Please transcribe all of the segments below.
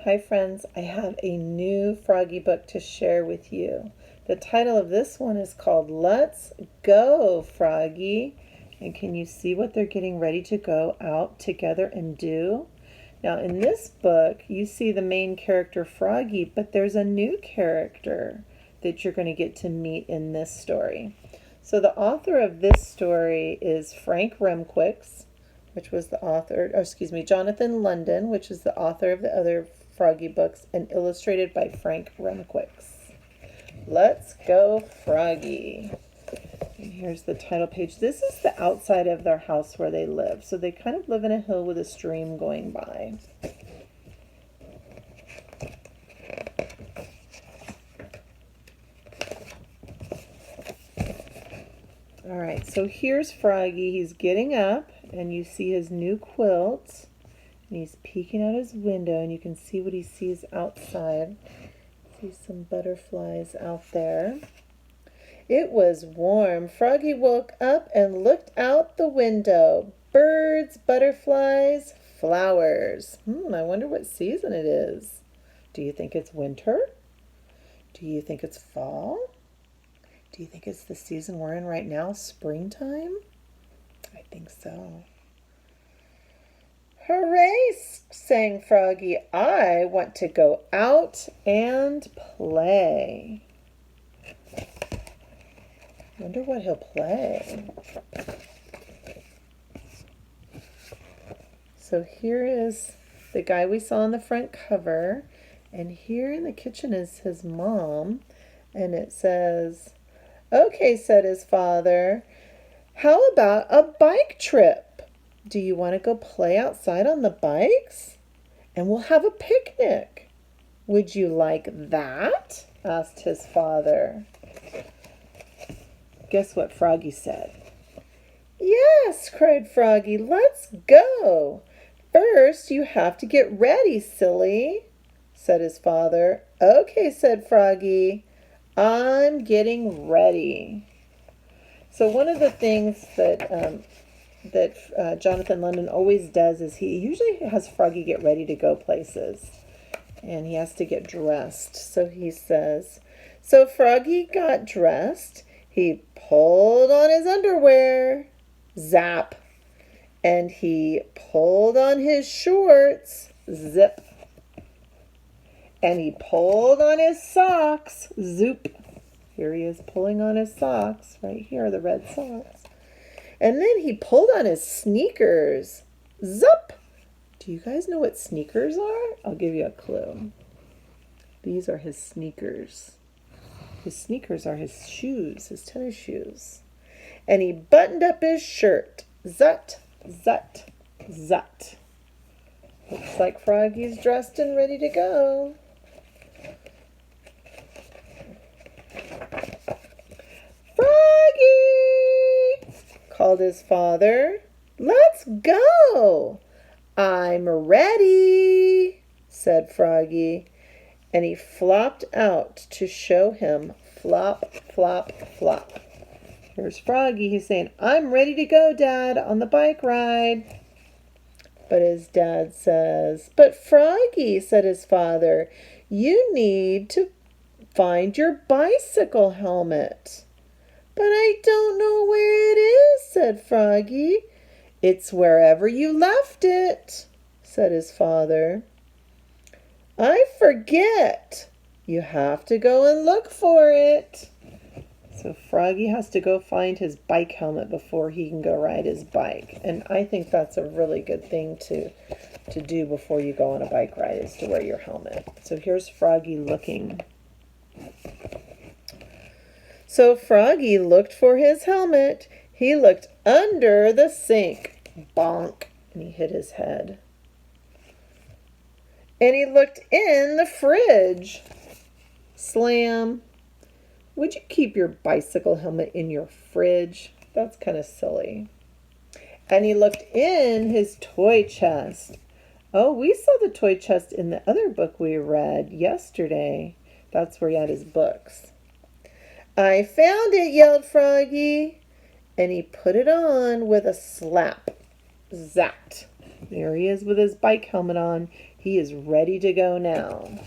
Hi friends, I have a new Froggy book to share with you. The title of this one is called Let's Go Froggy. And can you see what they're getting ready to go out together and do? Now in this book, you see the main character Froggy, but there's a new character that you're going to get to meet in this story. So the author of this story is Frank Remquicks, which was the author, Jonathan London, which is the author of the other Froggy books, and illustrated by Frank Remquicks. Let's go Froggy. And here's the title page. This is the outside of their house where they live. So they kind of live in a hill with a stream going by. All right, so here's Froggy. He's getting up, and you see his new quilt. And he's peeking out his window, and you can see what he sees outside. See some butterflies out there. It was warm. Froggy woke up and looked out the window. Birds, butterflies, flowers. I wonder what season it is. Do you think it's winter? Do you think it's fall? Do you think it's the season we're in right now, springtime? I think so. Hooray, sang Froggy. I want to go out and play. Wonder what he'll play. So here is the guy we saw on the front cover. And here in the kitchen is his mom. And it says, "Okay," said his father, "how about a bike trip? Do you want to go play outside on the bikes? And we'll have a picnic. Would you like that?" asked his father. Guess what Froggy said? "Yes," cried Froggy, "let's go. First, you have to get ready, silly," said his father. "Okay," said Froggy, "I'm getting ready." So one of the things that Jonathan London always does is he usually has Froggy get ready to go places. And he has to get dressed. So he says, so Froggy got dressed. He pulled on his underwear. Zap. And he pulled on his shorts. Zip. And he pulled on his socks. Zoop. Here he is pulling on his socks. Right here, the red socks. And then he pulled on his sneakers. Zup! Do you guys know what sneakers are? I'll give you a clue. These are his sneakers. His sneakers are his shoes, his tennis shoes. And he buttoned up his shirt. Zut, zut, zut. Looks like Froggy's dressed and ready to go. "Froggy!" called his father. "Let's go." "I'm ready," said Froggy, and he flopped out to show him. Flop, flop, flop. Here's Froggy. He's saying, "I'm ready to go, Dad, on the bike ride." But his dad says, "But Froggy," said his father, "you need to find your bicycle helmet." "But I don't know where it is," said Froggy. "It's wherever you left it," said his father. "I forget. You have to go and look for it." So Froggy has to go find his bike helmet before he can go ride his bike. And I think that's a really good thing to do before you go on a bike ride, is to wear your helmet. So here's Froggy looking. So Froggy looked for his helmet. He looked under the sink. Bonk. And he hit his head. And he looked in the fridge. Slam. Would you keep your bicycle helmet in your fridge? That's kind of silly. And he looked in his toy chest. Oh, we saw the toy chest in the other book we read yesterday. That's where he had his books. "I found it," yelled Froggy. And he put it on with a slap. Zat. There he is with his bike helmet on. He is ready to go now.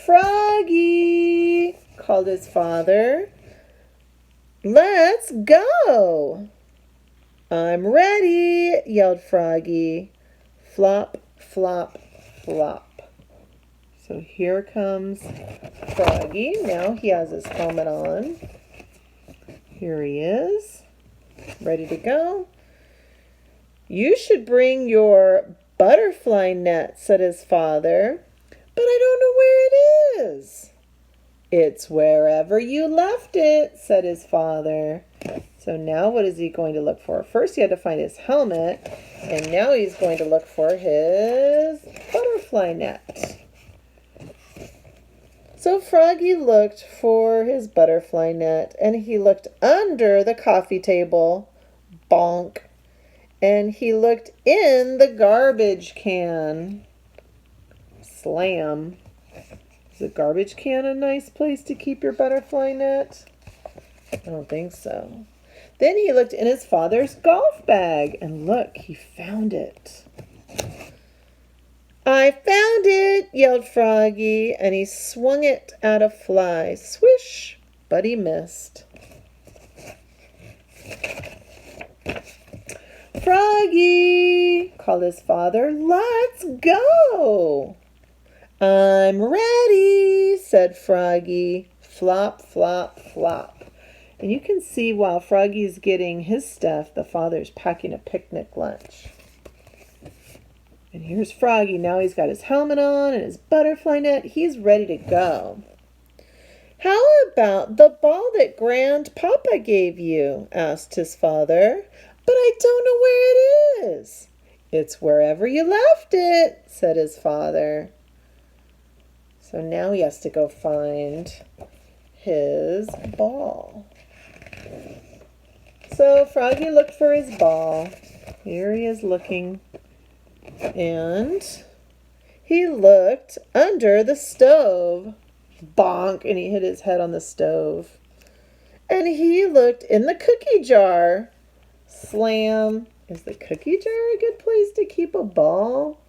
Froggy, called his father. Let's go. I'm ready, yelled Froggy. Flop, flop, flop. So here comes Froggy. Now he has his helmet on. Here he is, ready to go. You should bring your butterfly net, said his father. But I don't know where it is. It's wherever you left it, said his father. So now what is he going to look for? First he had to find his helmet, and now he's going to look for his butterfly net. So Froggy looked for his butterfly net, and he looked under the coffee table. Bonk. And he looked in the garbage can. Slam. Is a garbage can a nice place to keep your butterfly net? I don't think so. Then he looked in his father's golf bag, and look, he found it. I found it, yelled Froggy, and he swung it at a fly. Swish, but he missed. Froggy, called his father, let's go. I'm ready, said Froggy. Flop, flop, flop. And you can see while Froggy's getting his stuff, the father's packing a picnic lunch. And here's Froggy. Now he's got his helmet on and his butterfly net. He's ready to go. How about the ball that Grandpapa gave you? Asked his father. But I don't know where it is. It's wherever you left it, said his father. So now he has to go find his ball. So Froggy looked for his ball. Here he is looking. And he looked under the stove. Bonk, and he hit his head on the stove. And he looked in the cookie jar. Slam. Is the cookie jar a good place to keep a ball?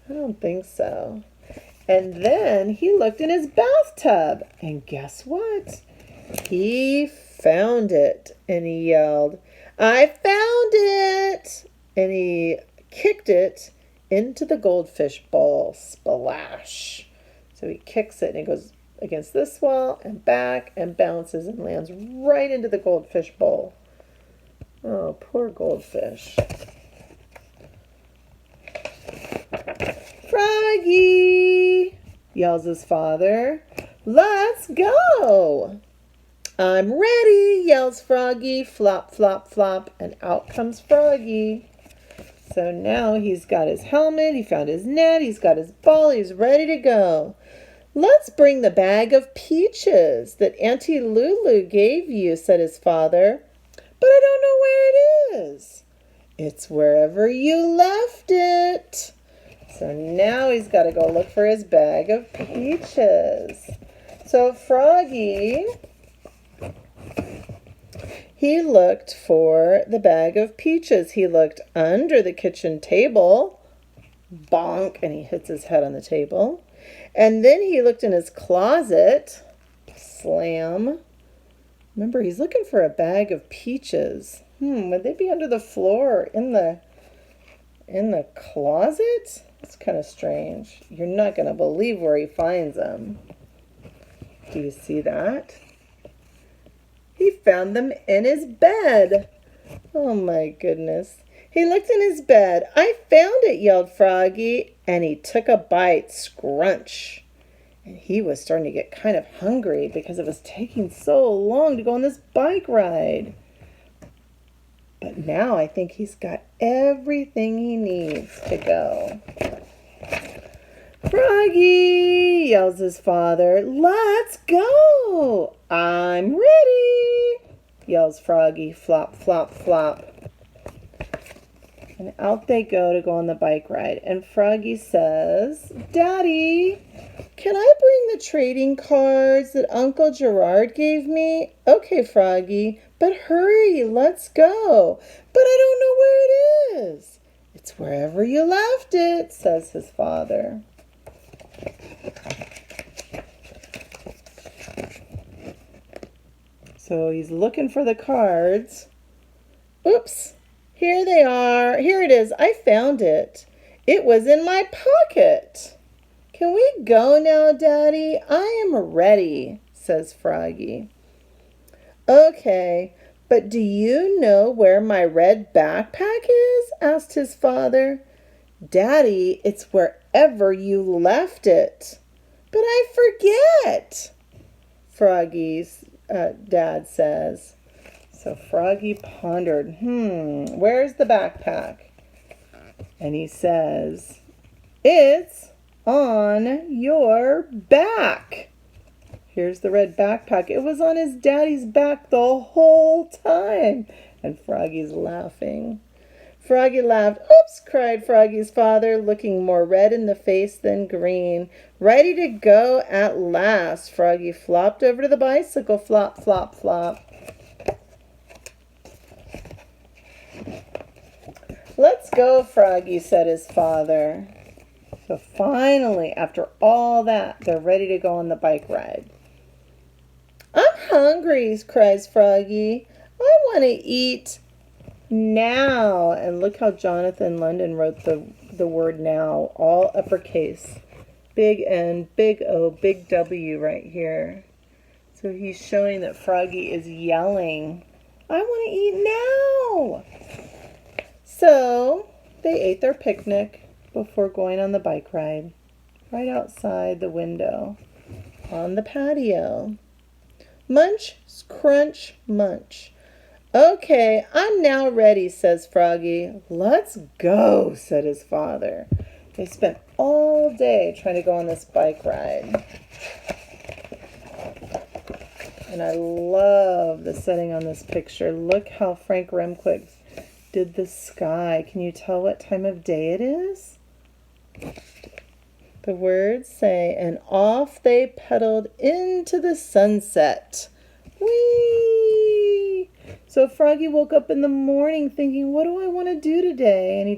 I don't think so. And then he looked in his bathtub. And guess what? He found it. And he yelled, I found it! And he kicked it into the goldfish bowl. Splash. So he kicks it and it goes against this wall and back and bounces and lands right into the goldfish bowl. Oh, poor goldfish. Froggy, yells his father. Let's go. I'm ready, yells Froggy. Flop, flop, flop, and out comes Froggy. So now he's got his helmet, he found his net, he's got his ball, he's ready to go. Let's bring the bag of peaches that Auntie Lulu gave you, said his father. But I don't know where it is. It's wherever you left it. So now he's got to go look for his bag of peaches. So Froggy, he looked for the bag of peaches. He looked under the kitchen table. Bonk, and he hits his head on the table. And then he looked in his closet. Slam. Remember, he's looking for a bag of peaches. Would they be under the floor or in the closet? That's kind of strange. You're not going to believe where he finds them. Do you see that? He found them in his bed. Oh my goodness. He looked in his bed. I found it, yelled Froggy, and he took a bite. Scrunch. And he was starting to get kind of hungry because it was taking so long to go on this bike ride. But now I think he's got everything he needs to go. Froggy, yells his father, let's go. I'm ready, yells Froggy. Flop, flop, flop. And out they go to go on the bike ride. And Froggy says, Daddy, can I bring the trading cards that Uncle Gerard gave me? Okay, Froggy, But hurry, let's go. But I don't know where it is. It's wherever you left it, says his father. So he's looking for the cards. Oops, here they are. Here it is. I found it. It was in my pocket. Can we go now, Daddy? I am ready, says Froggy. Okay, but do you know where my red backpack is? Asked his father. Daddy, it's wherever you left it. But I forget, Froggy's dad says. So Froggy pondered, where's the backpack? And he says, it's on your back. Here's the red backpack. It was on his daddy's back the whole time. And Froggy's laughing. Froggy laughed. Oops, cried Froggy's father, looking more red in the face than green. Ready to go at last. Froggy flopped over to the bicycle. Flop, flop, flop. Let's go, Froggy, said his father. So finally, after all that, they're ready to go on the bike ride. I'm hungry, cries Froggy. I want to eat now. And look how Jonathan London wrote the word now, all uppercase. Big N, big O, big W right here. So he's showing that Froggy is yelling, I want to eat now. So they ate their picnic before going on the bike ride, right outside the window on the patio. Munch, crunch, munch. Okay, I'm now ready, says Froggy. Let's go, said his father. They spent all day trying to go on this bike ride. And I love the setting on this picture. Look how Frank Remquick did the sky. Can you tell what time of day it is? The words say, and off they pedaled into the sunset. Whee! So Froggy woke up in the morning thinking, what do I want to do today? And they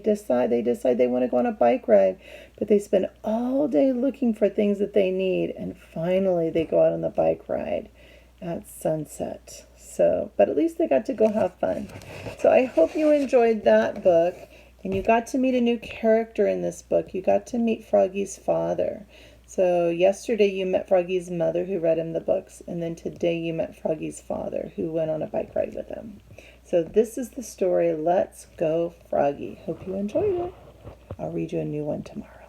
decide they want to go on a bike ride. But they spend all day looking for things that they need. And finally they go out on the bike ride at sunset. So, but at least they got to go have fun. So I hope you enjoyed that book. And you got to meet a new character in this book. You got to meet Froggy's father. So yesterday you met Froggy's mother who read him the books. And then today you met Froggy's father who went on a bike ride with him. So this is the story, Let's Go Froggy. Hope you enjoyed it. I'll read you a new one tomorrow.